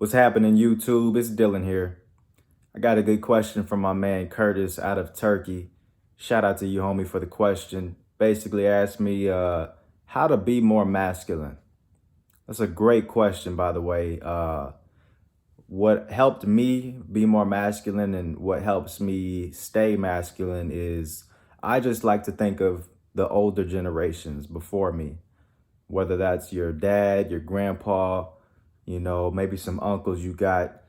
What's happening, YouTube? It's Dylan here. I got a good question from my man Curtis out of Turkey. Shout out to you, homie, for the question. Basically asked me how to be more masculine. That's a great question, by the way. What helped me be more masculine and what helps me stay masculine is I just like to think of the older generations before me, whether that's your dad, your grandpa, maybe some uncles you got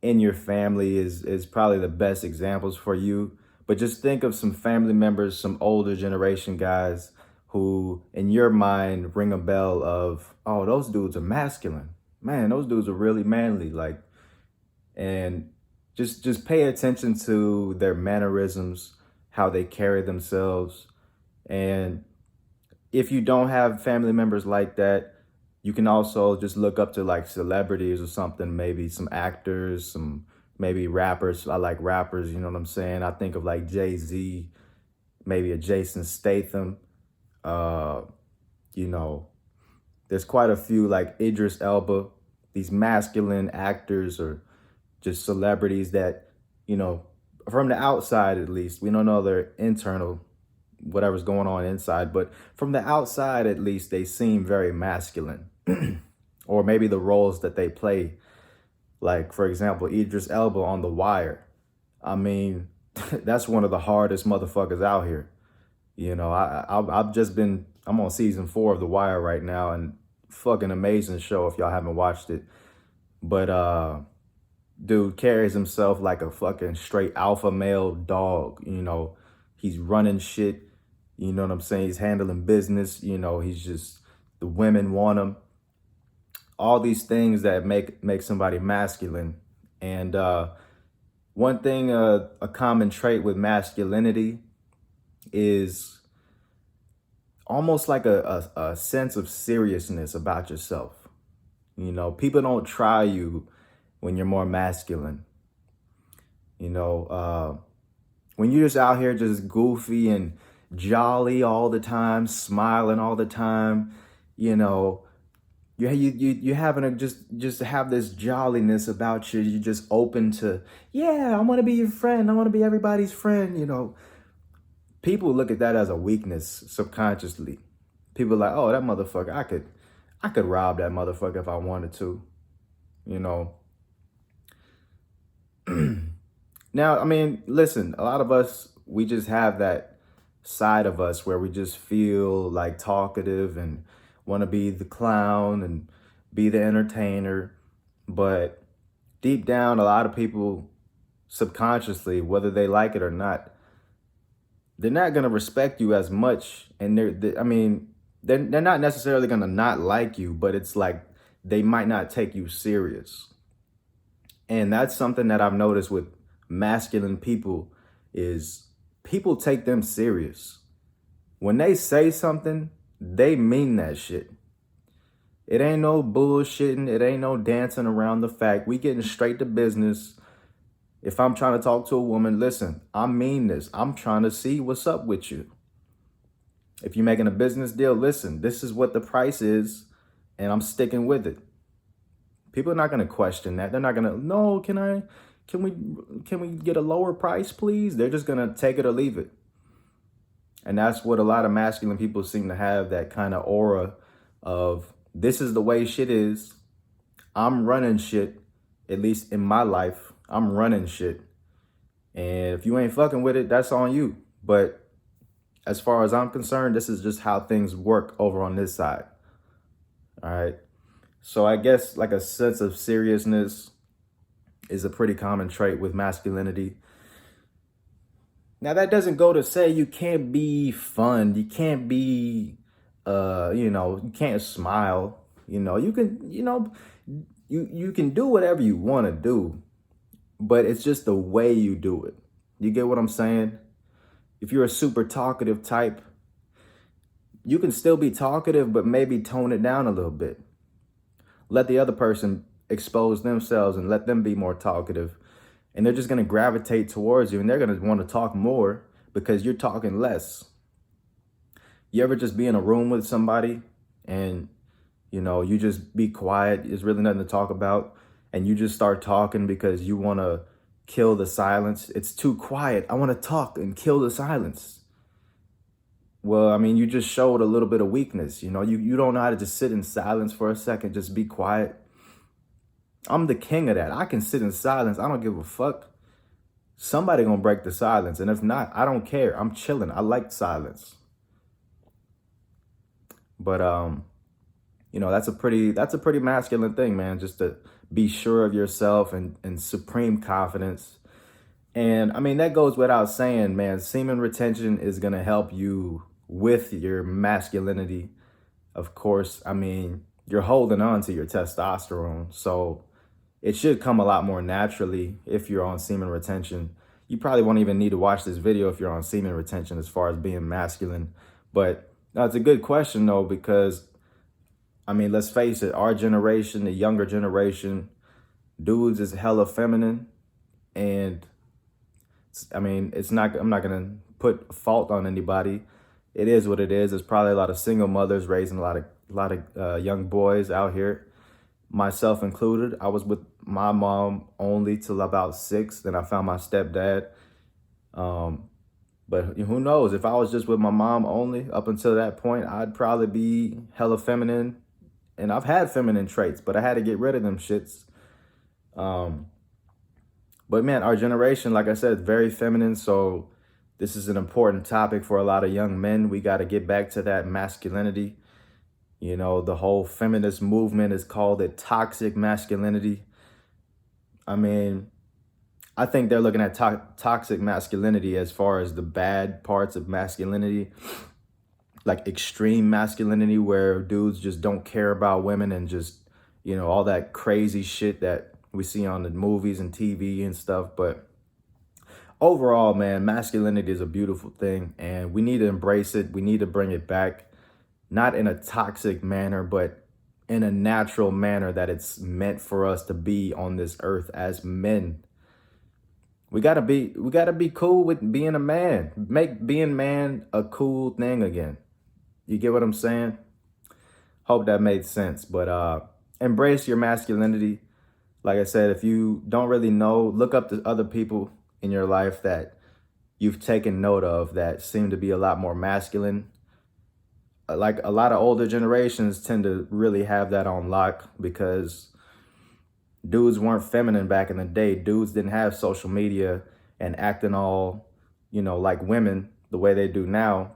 in your family is probably the best examples for you. But just think of some family members, some older generation guys who in your mind ring a bell of, oh, those dudes are masculine. Man, those dudes are really manly. And just pay attention to their mannerisms, how they carry themselves. And if you don't have family members like that, you can also just look up to like celebrities or something, maybe some actors, some maybe rappers. I like rappers, you know what I'm saying? I think of like Jay-Z, maybe a Jason Statham. Uh, you know, there's quite a few like Idris Elba, these masculine actors or just celebrities that, you know, from the outside at least, we don't know their internal whatever's going on inside, but from the outside at least they seem very masculine. Or maybe the roles that they play, like for example Idris Elba on The Wire. I mean, that's one of the hardest motherfuckers out here. I've just been, I'm on season 4 of The Wire right now, and fucking amazing show if y'all haven't watched it. But dude carries himself like a fucking straight alpha male dog. He's running shit. You know what I'm saying? He's handling business. He's just, the women want him. All these things that make somebody masculine. And one thing, a common trait with masculinity is almost like a sense of seriousness about yourself. People don't try you when you're more masculine. When you're just out here just goofy and jolly all the time, smiling all the time, you having to just have this jolliness about you. You're just open to, yeah, I want to be your friend. I want to be everybody's friend. People look at that as a weakness subconsciously. People are like, oh, that motherfucker, I could rob that motherfucker if I wanted to. you know. Now, I mean, listen, a lot of us, we just have that side of us where we just feel like talkative and want to be the clown and be the entertainer. But deep down, a lot of people subconsciously, whether they like it or not, they're not going to respect you as much. And I mean, they're not necessarily going to not like you, but it's like they might not take you serious. And that's something that I've noticed with masculine people is people take them serious. When they say something, they mean that shit. It ain't no bullshitting. It ain't no dancing around the fact. We getting straight to business. If I'm trying to talk to a woman, listen, I mean this. I'm trying to see what's up with you. If you're making a business deal, listen, this is what the price is, and I'm sticking with it. People are not going to question that. They're not going to, no, can we get a lower price, please? They're just going to take it or leave it. And that's what a lot of masculine people seem to have, that kind of aura of, this is the way shit is. I'm running shit, at least in my life. I'm running shit. And if you ain't fucking with it, that's on you. But as far as I'm concerned, this is just how things work over on this side. All right. So I guess like a sense of seriousness is a pretty common trait with masculinity. Now that doesn't go to say you can't be fun. You can't be, you can't smile. You can, you can do whatever you want to do, but it's just the way you do it. You get what I'm saying? If you're a super talkative type, you can still be talkative, but maybe tone it down a little bit. Let the other person expose themselves and let them be more talkative. And they're just going to gravitate towards you, and they're going to want to talk more because you're talking less. You ever just be in a room with somebody and, you just be quiet. There's really nothing to talk about. and you just start talking because you want to kill the silence. It's too quiet. I want to talk and kill the silence. Well, I mean, you just showed a little bit of weakness. You don't know how to just sit in silence for a second, just be quiet. I'm the king of that. I can sit in silence. I don't give a fuck. Somebody gonna break the silence. And if not, I don't care. I'm chilling. I like silence. But that's a pretty masculine thing, man, just to be sure of yourself and supreme confidence. And I mean, that goes without saying, man. Semen retention is gonna help you with your masculinity. Of course, I mean, you're holding on to your testosterone, so it should come a lot more naturally if you're on semen retention. You probably won't even need to watch this video if you're on semen retention as far as being masculine. But it's a good question, though, because, I mean, let's face it, our generation, the younger generation, dudes is hella feminine. And, I mean, I'm not going to put fault on anybody. It is what it is. There's probably a lot of single mothers raising a lot of young boys out here, myself included. I was with my mom only till about 6. Then I found my stepdad. But who knows? If I was just with my mom only up until that point, I'd probably be hella feminine. And I've had feminine traits, but I had to get rid of them shits. But man, our generation, like I said, very feminine. So this is an important topic for a lot of young men. We got to get back to that masculinity. The whole feminist movement is called it toxic masculinity. I mean, I think they're looking at toxic masculinity as far as the bad parts of masculinity, like extreme masculinity, where dudes just don't care about women and just, all that crazy shit that we see on the movies and TV and stuff. But overall, man, masculinity is a beautiful thing and we need to embrace it. We need to bring it back. Not in a toxic manner, but in a natural manner that it's meant for us to be on this earth as men. We gotta be cool with being a man. Make being man a cool thing again. You get what I'm saying? Hope that made sense. But embrace your masculinity. Like I said, if you don't really know, look up to other people in your life that you've taken note of that seem to be a lot more masculine. Like a lot of older generations tend to really have that on lock because dudes weren't feminine back in the day. Dudes didn't have social media and acting all, like women the way they do now.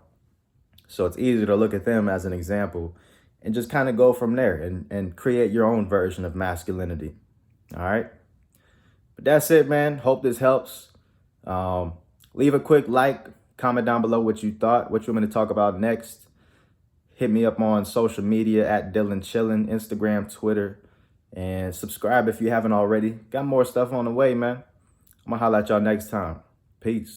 So it's easy to look at them as an example and just kind of go from there and create your own version of masculinity. All right. But that's it, man. Hope this helps. Leave a quick like, comment down below what you thought, what you want me to talk about next. Hit me up on social media at Dylan Chillin, Instagram, Twitter, and subscribe if you haven't already. Got more stuff on the way, man. I'm gonna holla at y'all next time. Peace.